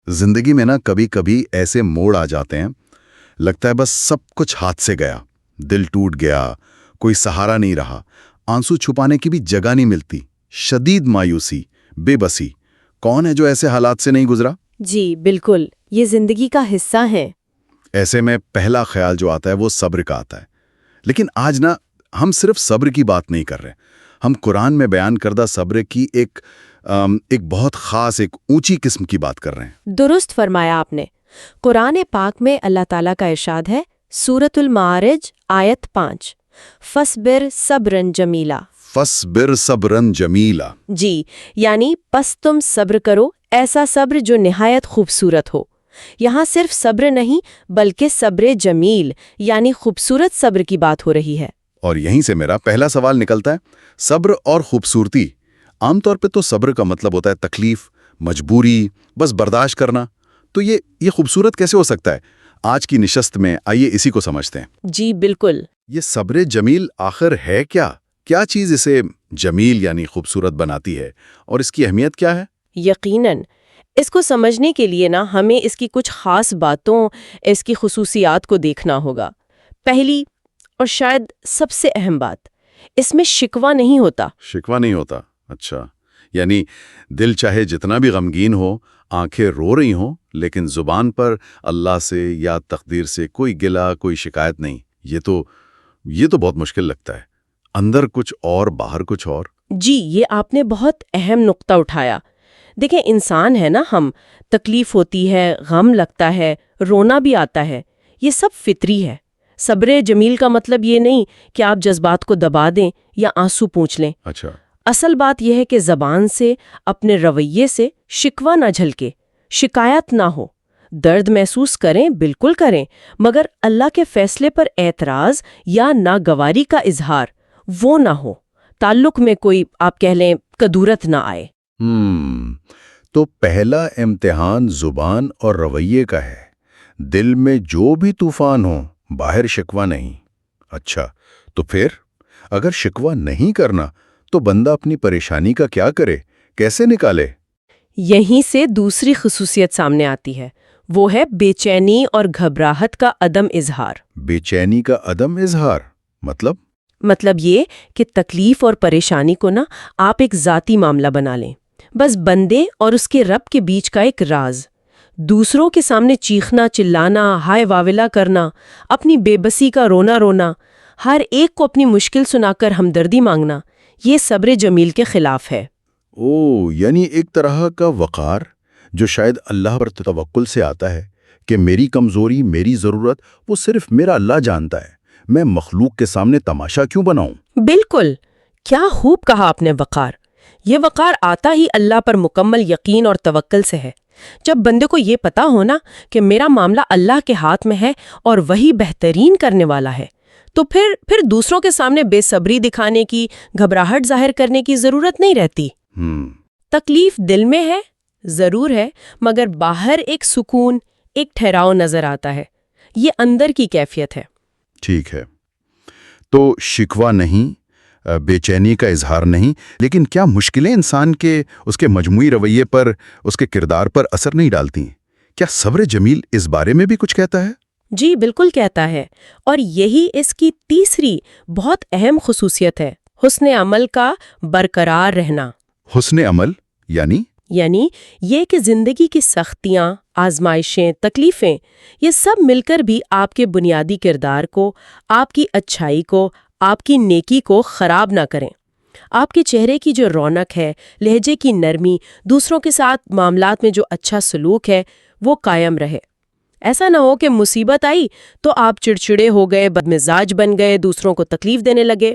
زندگی میں نا کبھی کبھی ایسے موڑ آ جاتے ہیں، لگتا ہے بس سب کچھ ہاتھ سے گیا، دل ٹوٹ گیا، کوئی سہارا نہیں رہا، آنسو چھپانے کی بھی جگہ نہیں ملتی، شدید مایوسی، بے بسی۔ کون ہے جو ایسے حالات سے نہیں گزرا؟ جی بالکل، یہ زندگی کا حصہ ہے۔ ایسے میں پہلا خیال جو آتا ہے وہ صبر کا آتا ہے، لیکن آج نا ہم صرف صبر کی بات نہیں کر رہے، ہم قرآن میں بیان کردہ صبر کی ایک بہت خاص، ایک اونچی قسم کی بات کر رہے ہیں۔ درست فرمایا آپ نے۔ قرآن پاک میں اللہ تعالیٰ کا ارشاد ہے، سورۃ المعارج آیت 5، فَاصْبِرْ صَبْرًا جَمِيلًا۔ فَاصْبِرْ صَبْرًا جَمِيلًا۔ جی، یعنی پس تم صبر کرو، ایسا صبر جو نہایت خوبصورت ہو۔ یہاں صرف صبر نہیں بلکہ صبر جمیل یعنی خوبصورت صبر کی بات ہو رہی ہے۔ اور یہیں سے میرا پہلا سوال نکلتا ہے، صبر اور خوبصورتی۔ عام طور پہ تو صبر کا مطلب ہوتا ہے تکلیف، مجبوری، بس برداشت کرنا۔ تو یہ خوبصورت کیسے ہو سکتا ہے؟ آج کی نشست میں آئیے اسی کو سمجھتے ہیں۔ جی بالکل۔ یہ صبر جمیل آخر ہے کیا؟ کیا چیز اسے جمیل یعنی خوبصورت بناتی ہے، اور اس کی اہمیت کیا ہے؟ یقیناً اس کو سمجھنے کے لیے ہمیں اس کی کچھ خاص باتوں، اس کی خصوصیات کو دیکھنا ہوگا۔ پہلی اور شاید سب سے اہم بات، اس میں شکوہ نہیں ہوتا۔ شکوہ نہیں ہوتا؟ اچھا، یعنی دل چاہے جتنا بھی غمگین ہو، آنکھیں رو رہی ہوں، لیکن زبان پر اللہ سے یا تقدیر سے کوئی گلہ، کوئی شکایت نہیں۔ یہ تو بہت مشکل لگتا ہے، اندر کچھ اور باہر کچھ اور۔ جی، یہ آپ نے بہت اہم نقطہ اٹھایا۔ دیکھیں، انسان ہے ہم، تکلیف ہوتی ہے، غم لگتا ہے، رونا بھی آتا ہے، یہ سب فطری ہے۔ صبر جمیل کا مطلب یہ نہیں کہ آپ جذبات کو دبا دیں یا آنسو پونچھ لیں۔ اچھا، اصل بات یہ ہے کہ زبان سے، اپنے رویے سے شکوہ نہ جھلکے، شکایت نہ ہو۔ درد محسوس کریں، بالکل کریں، مگر اللہ کے فیصلے پر اعتراض یا ناگواری کا اظہار وہ نہ ہو۔ تعلق میں کوئی آپ کہہ لیں کدورت نہ آئے۔ تو پہلا امتحان زبان اور رویے کا ہے۔ دل میں جو بھی طوفان ہو، باہر شکوہ نہیں۔ اچھا، تو پھر اگر شکوہ نہیں کرنا تو بندہ اپنی پریشانی کا کیا کرے، کیسے نکالے؟ یہیں سے دوسری خصوصیت سامنے آتی ہے، وہ ہے بے چینی اور گھبراہٹ کا عدم اظہار۔ بے چینی کا عدم اظہار مطلب یہ کہ تکلیف اور پریشانی کو آپ ایک ذاتی معاملہ بنا لیں، بس بندے اور اس کے رب کے بیچ کا ایک راز۔ دوسروں کے سامنے چیخنا، چلانا، ہائے واویلا کرنا، اپنی بے بسی کا رونا، ہر ایک کو اپنی مشکل سنا کر ہمدردی مانگنا، یہ صبر جمیل کے خلاف ہے۔ یعنی ایک طرح کا وقار جو شاید اللہ پر توکل سے آتا ہے کہ میری کمزوری، میری ضرورت وہ صرف میرا اللہ جانتا ہے، میں مخلوق کے سامنے تماشا کیوں بناؤں؟ بالکل، کیا خوب کہا آپ نے وقار۔ یہ وقار آتا ہی اللہ پر مکمل یقین اور توکل سے ہے۔ جب بندے کو یہ پتا ہونا کہ میرا معاملہ اللہ کے ہاتھ میں ہے اور وہی بہترین کرنے والا ہے، تو پھر دوسروں کے سامنے بے صبری دکھانے کی، گھبراہٹ ظاہر کرنے کی ضرورت نہیں رہتی۔ تکلیف دل میں ہے، ضرور ہے، مگر باہر ایک سکون، ایک ٹھہراؤ نظر آتا ہے۔ یہ اندر کی کیفیت ہے۔ ٹھیک ہے، تو شکوہ نہیں، بے چینی کا اظہار نہیں، لیکن کیا مشکلیں انسان کے اس کے مجموعی رویے پر، اس کے کردار پر اثر نہیں ڈالتی؟ کیا صبر جمیل اس بارے میں بھی کچھ کہتا ہے؟ جی بالکل کہتا ہے، اور یہی اس کی تیسری بہت اہم خصوصیت ہے، حسن عمل کا برقرار رہنا۔ حسن عمل یعنی یہ کہ زندگی کی سختیاں، آزمائشیں، تکلیفیں، یہ سب مل کر بھی آپ کے بنیادی کردار کو، آپ کی اچھائی کو، آپ کی نیکی کو خراب نہ کریں۔ آپ کے چہرے کی جو رونق ہے، لہجے کی نرمی، دوسروں کے ساتھ معاملات میں جو اچھا سلوک ہے، وہ قائم رہے۔ ایسا نہ ہو کہ مصیبت آئی تو آپ چڑچڑے ہو گئے، بدمزاج بن گئے، دوسروں کو تکلیف دینے لگے۔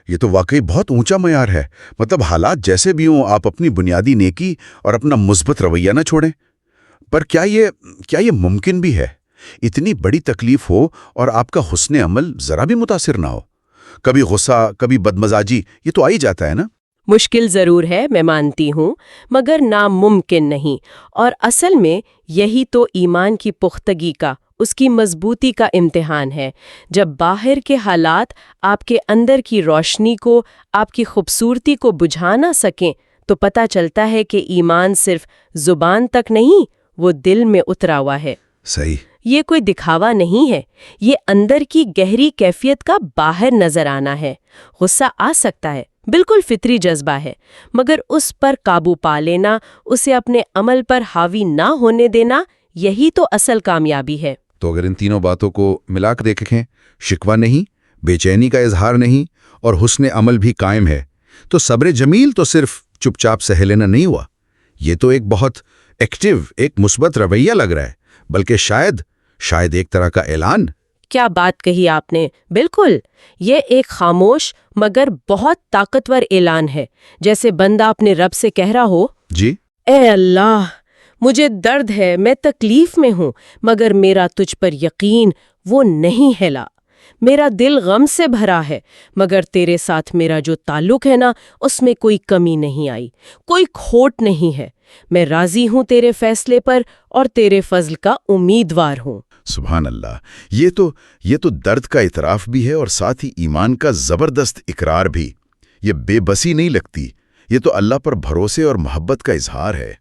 یہ تو واقعی بہت اونچا معیار ہے۔ مطلب حالات جیسے بھی ہوں، آپ اپنی بنیادی نیکی اور اپنا مثبت رویہ نہ چھوڑیں۔ پر کیا یہ ممکن بھی ہے؟ اتنی بڑی تکلیف ہو اور آپ کا حسن عمل ذرا بھی متاثر نہ ہو؟ کبھی غصہ، کبھی بدمزاجی، یہ تو آ ہی جاتا ہے نا۔ مشکل ضرور ہے، میں مانتی ہوں، مگر ناممکن نہیں۔ اور اصل میں یہی تو ایمان کی پختگی کا، اس کی مضبوطی کا امتحان ہے۔ جب باہر کے حالات آپ کے اندر کی روشنی کو، آپ کی خوبصورتی کو بجھا نہ سکیں، تو پتہ چلتا ہے کہ ایمان صرف زبان تک نہیں، وہ دل میں اترا ہوا ہے۔ صحیح۔ یہ کوئی دکھاوا نہیں ہے، یہ اندر کی گہری کیفیت کا باہر نظر آنا ہے۔ غصہ آ سکتا ہے، بالکل فطری جذبہ ہے، مگر اس پر قابو پا لینا، اسے اپنے عمل پر حاوی نہ ہونے دینا، یہی تو اصل کامیابی ہے۔ تو اگر ان تینوں باتوں کو ملا کر دیکھیں، شکوہ نہیں، بے چینی کا اظہار نہیں، اور حسن عمل بھی قائم ہے، تو صبر جمیل تو صرف چپ چاپ سہ لینا نہیں ہوا، یہ تو ایک بہت ایکٹیو، ایک مثبت رویہ لگ رہا ہے، بلکہ شاید ایک طرح کا اعلان۔ کیا بات کہی آپ نے، بالکل، یہ ایک خاموش مگر بہت طاقتور اعلان ہے، جیسے بندہ اپنے رب سے کہہ رہا ہو، جی، اے اللہ، مجھے درد ہے، میں تکلیف میں ہوں، مگر میرا تجھ پر یقین وہ نہیں ہلا۔ میرا دل غم سے بھرا ہے، مگر تیرے ساتھ میرا جو تعلق ہے نا، اس میں کوئی کمی نہیں آئی، کوئی کھوٹ نہیں ہے۔ میں راضی ہوں تیرے فیصلے پر اور تیرے فضل کا امیدوار ہوں۔ سبحان اللہ، یہ تو درد کا اعتراف بھی ہے اور ساتھ ہی ایمان کا زبردست اقرار بھی۔ یہ بے بسی نہیں لگتی، یہ تو اللہ پر بھروسے اور محبت کا اظہار ہے۔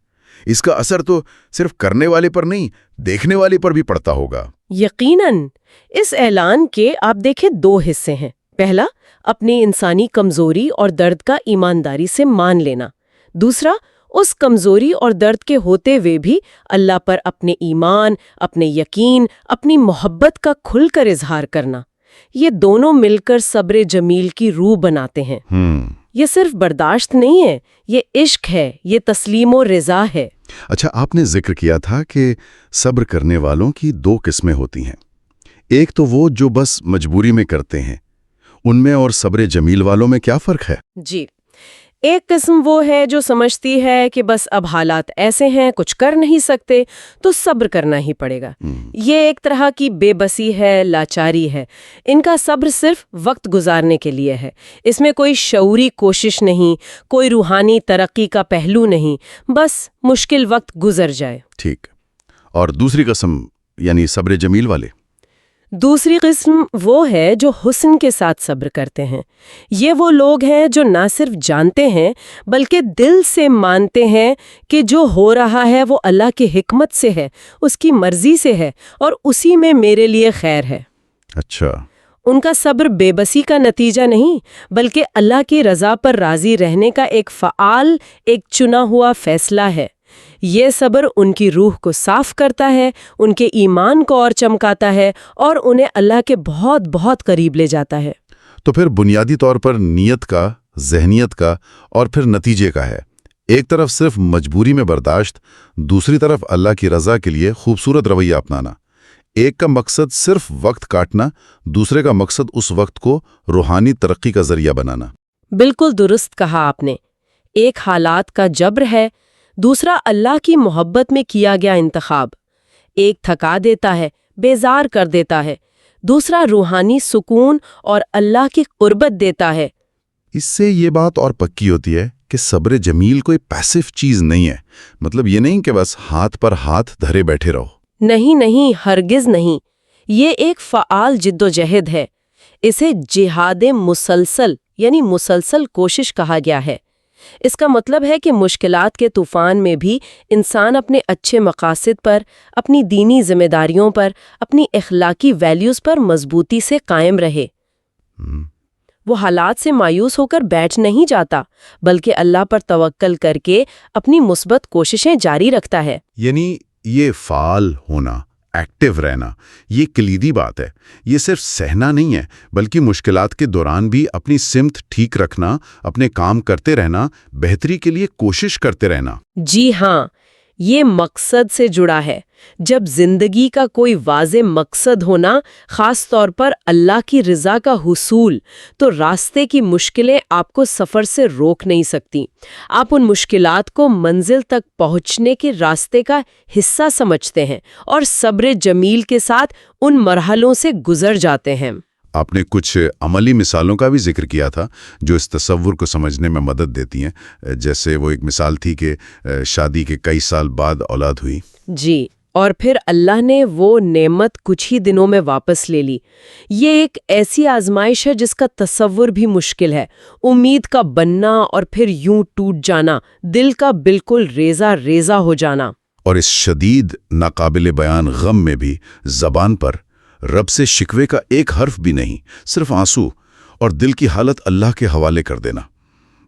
اس کا اثر تو صرف کرنے والے پر نہیں، دیکھنے والے پر بھی پڑتا ہوگا۔ یقیناً، اس اعلان کے آپ دیکھیں 2 حصے ہیں۔ پہلا، اپنی انسانی کمزوری اور درد کا ایمانداری سے مان لینا۔ دوسرا، اس کمزوری اور درد کے ہوتے ہوئے بھی اللہ پر اپنے ایمان، اپنے یقین، اپنی محبت کا کھل کر اظہار کرنا۔ یہ دونوں مل کر صبر جمیل کی روح بناتے ہیں۔ یہ صرف برداشت نہیں ہے، یہ عشق ہے، یہ تسلیم و رضا ہے۔ اچھا، آپ نے ذکر کیا تھا کہ صبر کرنے والوں کی 2 قسمیں ہوتی ہیں۔ ایک تو وہ جو بس مجبوری میں کرتے ہیں، ان میں اور صبر جمیل والوں میں کیا فرق ہے؟ جی، ایک قسم وہ ہے جو سمجھتی ہے کہ بس اب حالات ایسے ہیں، کچھ کر نہیں سکتے، تو صبر کرنا ہی پڑے گا۔ یہ ایک طرح کی بے بسی ہے، لاچاری ہے۔ ان کا صبر صرف وقت گزارنے کے لیے ہے، اس میں کوئی شعوری کوشش نہیں، کوئی روحانی ترقی کا پہلو نہیں، بس مشکل وقت گزر جائے۔ ٹھیک۔ اور دوسری قسم یعنی صبر جمیل والے؟ دوسری قسم وہ ہے جو حسن کے ساتھ صبر کرتے ہیں۔ یہ وہ لوگ ہیں جو نہ صرف جانتے ہیں بلکہ دل سے مانتے ہیں کہ جو ہو رہا ہے وہ اللہ کی حکمت سے ہے، اس کی مرضی سے ہے، اور اسی میں میرے لیے خیر ہے۔ اچھا۔ ان کا صبر بے بسی کا نتیجہ نہیں، بلکہ اللہ کی رضا پر راضی رہنے کا ایک فعال، ایک چنا ہوا فیصلہ ہے۔ یہ صبر ان کی روح کو صاف کرتا ہے، ان کے ایمان کو اور چمکاتا ہے، اور انہیں اللہ کے بہت بہت قریب لے جاتا ہے۔ تو پھر بنیادی طور پر نیت کا، ذہنیت کا اور پھر نتیجے کا ہے۔ ایک طرف صرف مجبوری میں برداشت، دوسری طرف اللہ کی رضا کے لیے خوبصورت رویہ اپنانا۔ ایک کا مقصد صرف وقت کاٹنا، دوسرے کا مقصد اس وقت کو روحانی ترقی کا ذریعہ بنانا۔ بالکل درست کہا آپ نے۔ ایک حالات کا جبر ہے، دوسرا اللہ کی محبت میں کیا گیا انتخاب۔ ایک تھکا دیتا ہے، بیزار کر دیتا ہے، دوسرا روحانی سکون اور اللہ کی قربت دیتا ہے۔ اس سے یہ بات اور پکی ہوتی ہے کہ صبر جمیل کوئی پیسو چیز نہیں ہے، مطلب یہ نہیں کہ بس ہاتھ پر ہاتھ دھرے بیٹھے رہو۔ نہیں، ہرگز نہیں۔ یہ ایک فعال جد و جہد ہے۔ اسے جہاد مسلسل یعنی مسلسل کوشش کہا گیا ہے۔ اس کا مطلب ہے کہ مشکلات کے طوفان میں بھی انسان اپنے اچھے مقاصد پر، اپنی دینی ذمہ داریوں پر، اپنی اخلاقی ویلیوز پر مضبوطی سے قائم رہے۔ وہ حالات سے مایوس ہو کر بیٹھ نہیں جاتا، بلکہ اللہ پر توکل کر کے اپنی مثبت کوششیں جاری رکھتا ہے۔ یعنی یہ فعال ہونا، ایکٹیو رہنا، یہ کلیدی بات ہے۔ یہ صرف سہنا نہیں ہے، بلکہ مشکلات کے دوران بھی اپنی سمت ٹھیک رکھنا، اپنے کام کرتے رہنا، بہتری کے لیے کوشش کرتے رہنا۔ جی ہاں، یہ مقصد سے جڑا ہے۔ جب زندگی کا کوئی واضح مقصد ہونا، خاص طور پر اللہ کی رضا کا حصول، تو راستے کی مشکلیں آپ کو سفر سے روک نہیں سکتی۔ آپ ان مشکلات کو منزل تک پہنچنے کے راستے کا حصہ سمجھتے ہیں اور صبر جمیل کے ساتھ ان مرحلوں سے گزر جاتے ہیں۔ آپ نے کچھ عملی مثالوں کا بھی ذکر کیا تھا جو اس تصور کو سمجھنے میں مدد دیتی ہیں، جیسے وہ ایک مثال تھی کہ شادی کے کئی سال بعد اولاد ہوئی۔ جی، اور پھر اللہ نے وہ نعمت کچھ ہی دنوں میں واپس لے لی۔ یہ ایک ایسی آزمائش ہے جس کا تصور بھی مشکل ہے، امید کا بننا اور پھر یوں ٹوٹ جانا، دل کا بالکل ریزہ ریزہ ہو جانا۔ اور اس شدید ناقابل بیان غم میں بھی زبان پر رب سے شکوے کا ایک حرف بھی نہیں، صرف آنسو اور دل کی حالت اللہ کے حوالے کر دینا۔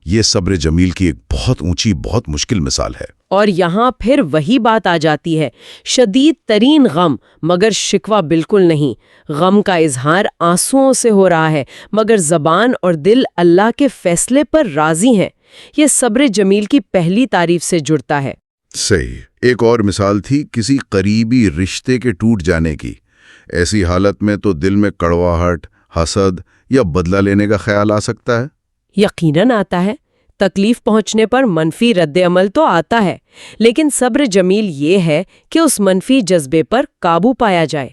یہ صبر جمیل کی ایک بہت اونچی، بہت مشکل مثال ہے۔ اور یہاں پھر وہی بات آ جاتی ہے، شدید ترین غم مگر شکوہ بالکل نہیں۔ غم کا اظہار آنسوؤں سے ہو رہا ہے مگر زبان اور دل اللہ کے فیصلے پر راضی ہیں۔ یہ صبر جمیل کی پہلی تعریف سے جڑتا ہے۔ صحیح۔ ایک اور مثال تھی کسی قریبی رشتے کے ٹوٹ جانے کی۔ ایسی حالت میں تو دل میں کڑواہٹ، حسد یا بدلہ لینے کا خیال آ سکتا ہے۔ یقیناً آتا ہے، تکلیف پہنچنے پر منفی رد عمل تو آتا ہے، لیکن صبر جمیل یہ ہے کہ اس منفی جذبے پر قابو پایا جائے،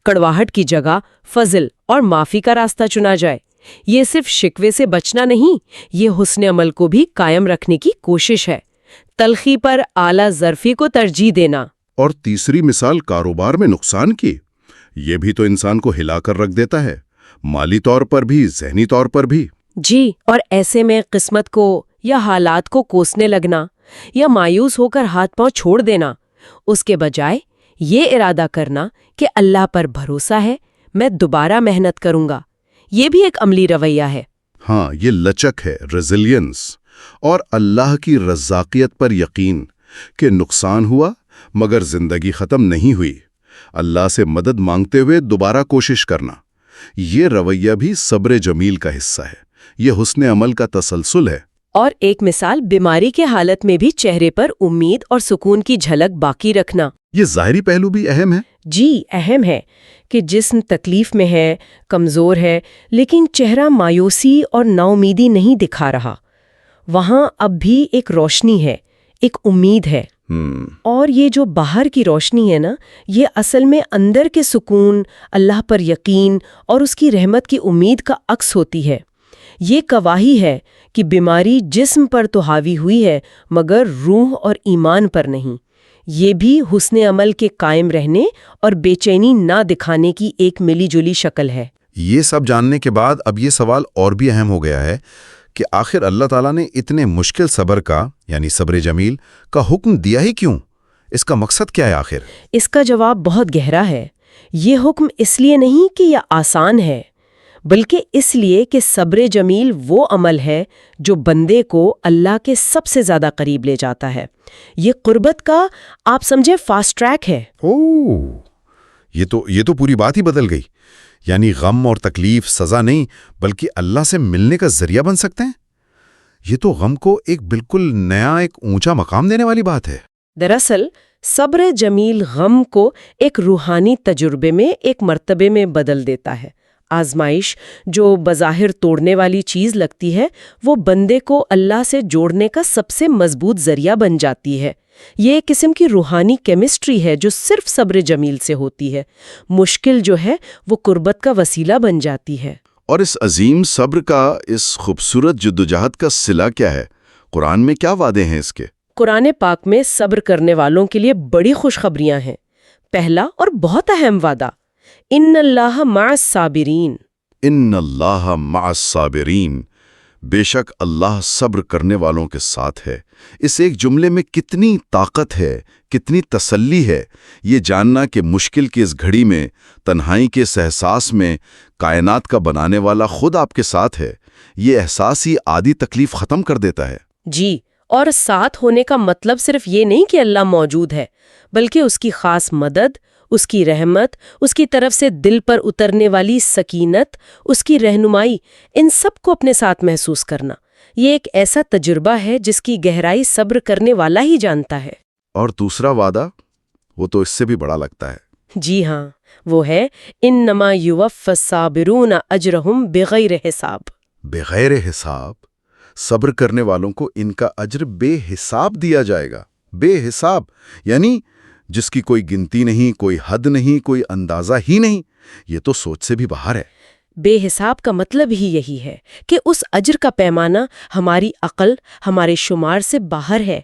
کڑواہٹ کی جگہ فضل اور معافی کا راستہ چنا جائے۔ یہ صرف شکوے سے بچنا نہیں، یہ حسن عمل کو بھی قائم رکھنے کی کوشش ہے، تلخی پر اعلیٰ ظرفی کو ترجیح دینا۔ اور تیسری مثال کاروبار میں نقصان کی۔ یہ بھی تو انسان کو ہلا کر رکھ دیتا ہے، مالی طور پر بھی، ذہنی طور پر بھی۔ جی، اور ایسے میں قسمت کو یا حالات کو کوسنے لگنا یا مایوس ہو کر ہاتھ پاؤں چھوڑ دینا، اس کے بجائے یہ ارادہ کرنا کہ اللہ پر بھروسہ ہے، میں دوبارہ محنت کروں گا، یہ بھی ایک عملی رویہ ہے۔ ہاں، یہ لچک ہے، ریزیلینس، اور اللہ کی رزاقیت پر یقین کہ نقصان ہوا مگر زندگی ختم نہیں ہوئی۔ اللہ سے مدد مانگتے ہوئے دوبارہ کوشش کرنا، یہ رویہ بھی صبر جمیل کا حصہ ہے۔ یہ حسن عمل کا تسلسل ہے۔ اور ایک مثال بیماری کے حالت میں بھی چہرے پر امید اور سکون کی جھلک باقی رکھنا۔ یہ ظاہری پہلو بھی اہم ہے۔ جی، اہم ہے کہ جسم تکلیف میں ہے، کمزور ہے، لیکن چہرہ مایوسی اور نا امیدی نہیں دکھا رہا۔ وہاں اب بھی ایک روشنی ہے، ایک امید ہے۔ اور یہ جو باہر کی روشنی ہے نا، یہ اصل میں اندر کے سکون، اللہ پر یقین اور اس کی رحمت کی امید کا عکس ہوتی ہے۔ یہ گواہی ہے کہ بیماری جسم پر تو حاوی ہوئی ہے مگر روح اور ایمان پر نہیں۔ یہ بھی حسن عمل کے قائم رہنے اور بے چینی نہ دکھانے کی ایک ملی جلی شکل ہے۔ یہ سب جاننے کے بعد اب یہ سوال اور بھی اہم ہو گیا ہے کہ آخر اللہ تعالیٰ نے اتنے مشکل صبر کا یعنی صبر جمیل کا حکم دیا ہی کیوں؟ اس کا مقصد کیا ہے آخر؟ اس کا جواب بہت گہرا ہے۔ یہ حکم اس لیے نہیں کہ یہ آسان ہے، بلکہ اس لیے کہ صبر جمیل وہ عمل ہے جو بندے کو اللہ کے سب سے زیادہ قریب لے جاتا ہے۔ یہ قربت کا آپ سمجھے فاسٹ ٹریک ہے۔ یہ تو پوری بات ہی بدل گئی۔ یعنی غم اور تکلیف سزا نہیں بلکہ اللہ سے ملنے کا ذریعہ بن سکتے ہیں۔ یہ تو غم کو ایک بالکل نیا، ایک اونچا مقام دینے والی بات ہے۔ دراصل صبر جمیل غم کو ایک روحانی تجربے میں، ایک مرتبے میں بدل دیتا ہے۔ آزمائش جو بظاہر توڑنے والی چیز لگتی ہے، وہ بندے کو اللہ سے جوڑنے کا سب سے مضبوط ذریعہ بن جاتی ہے۔ یہ ایک قسم کی روحانی کیمسٹری ہے جو صرف صبر جمیل سے ہوتی ہے۔ مشکل جو ہے وہ قربت کا وسیلہ بن جاتی ہے۔ اور اس عظیم صبر کا، اس خوبصورت جدوجہد کا صلہ کیا ہے؟ قرآن میں کیا وعدے ہیں اس کے؟ قرآن پاک میں صبر کرنے والوں کے لیے بڑی خوشخبریاں ہیں۔ پہلا اور بہت اہم وعدہ، ان اللہ مع الصابرین۔ ان اللہ مع الصابرین، بے شک اللہ صبر کرنے والوں کے ساتھ ہے۔ اس ایک جملے میں کتنی طاقت ہے، کتنی تسلی ہے، یہ جاننا کہ مشکل کی اس گھڑی میں، تنہائی کے اس احساس میں، کائنات کا بنانے والا خود آپ کے ساتھ ہے۔ یہ احساس ہی آدھی تکلیف ختم کر دیتا ہے۔ جی، اور ساتھ ہونے کا مطلب صرف یہ نہیں کہ اللہ موجود ہے، بلکہ اس کی خاص مدد، اس کی رحمت، اس کی طرف سے دل پر اترنے والی سکینت، اس کی رہنمائی، ان سب کو اپنے ساتھ محسوس کرنا۔ یہ ایک ایسا تجربہ ہے جس کی گہرائی صبر کرنے والا ہی جانتا ہے۔ اور دوسرا وعدہ، وہ تو اس سے بھی بڑا لگتا ہے۔ جی ہاں، وہ ہے انما یوفی الصابرون اجرہم بغیر حساب۔ بغیر حساب، صبر کرنے والوں کو ان کا اجر بے حساب دیا جائے گا۔ بے حساب یعنی جس کی کوئی گنتی نہیں، کوئی حد نہیں، کوئی اندازہ ہی نہیں۔ یہ تو سوچ سے بھی باہر ہے۔ بے حساب کا مطلب ہی یہی ہے کہ اس اجر کا پیمانہ ہماری عقل، ہمارے شمار سے باہر ہے۔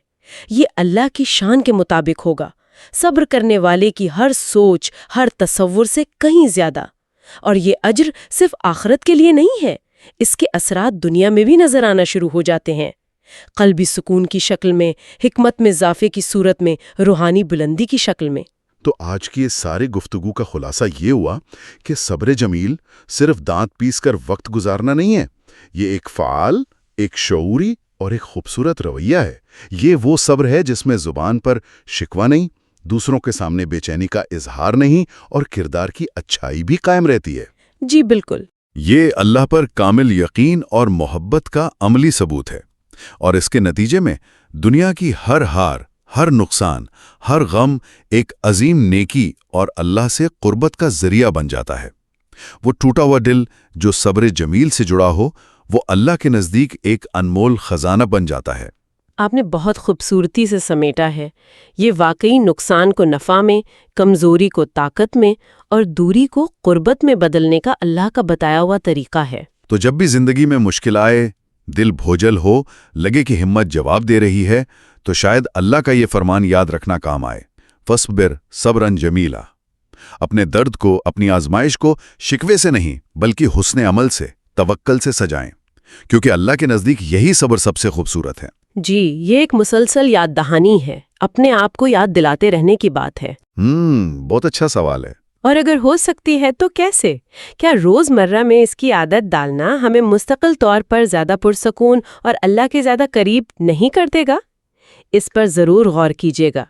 یہ اللہ کی شان کے مطابق ہوگا، صبر کرنے والے کی ہر سوچ، ہر تصور سے کہیں زیادہ۔ اور یہ اجر صرف آخرت کے لیے نہیں ہے، اس کے اثرات دنیا میں بھی نظر آنا شروع ہو جاتے ہیں، قلبی سکون کی شکل میں، حکمت میں اضافے کی صورت میں، روحانی بلندی کی شکل میں۔ تو آج کی اس ساری گفتگو کا خلاصہ یہ ہوا کہ صبر جمیل صرف دانت پیس کر وقت گزارنا نہیں ہے، یہ ایک فعال، ایک شعوری اور ایک خوبصورت رویہ ہے۔ یہ وہ صبر ہے جس میں زبان پر شکوہ نہیں، دوسروں کے سامنے بے چینی کا اظہار نہیں، اور کردار کی اچھائی بھی قائم رہتی ہے۔ جی بالکل۔ یہ اللہ پر کامل یقین اور محبت کا عملی ثبوت ہے، اور اس کے نتیجے میں دنیا کی ہر ہار، ہر نقصان، ہر غم ایک عظیم نیکی اور اللہ سے قربت کا ذریعہ بن جاتا ہے۔ وہ ٹوٹا ہوا دل جو صبر جمیل سے جڑا ہو، وہ اللہ کے نزدیک ایک انمول خزانہ بن جاتا ہے۔ آپ نے بہت خوبصورتی سے سمیٹا ہے۔ یہ واقعی نقصان کو نفع میں، کمزوری کو طاقت میں اور دوری کو قربت میں بدلنے کا اللہ کا بتایا ہوا طریقہ ہے۔ تو جب بھی زندگی میں مشکل آئے، دل بھوجل ہو، لگے کہ ہمت جواب دے رہی ہے، تو شاید اللہ کا یہ فرمان یاد رکھنا کام آئے، فَاصْبِرْ صَبْرًا جَمِيلًا۔ اپنے درد کو، اپنی آزمائش کو شکوے سے نہیں بلکہ حسن عمل سے، توکل سے سجائیں، کیونکہ اللہ کے نزدیک یہی صبر سب سے خوبصورت ہے۔ جی، یہ ایک مسلسل یاد دہانی ہے، اپنے آپ کو یاد دلاتے رہنے کی بات ہے۔ بہت اچھا سوال ہے۔ اور اگر ہو سکتی ہے تو کیسے؟ کیا روز مرہ میں اس کی عادت ڈالنا ہمیں مستقل طور پر زیادہ پرسکون اور اللہ کے زیادہ قریب نہیں کر دے گا؟ اس پر ضرور غور کیجیے گا۔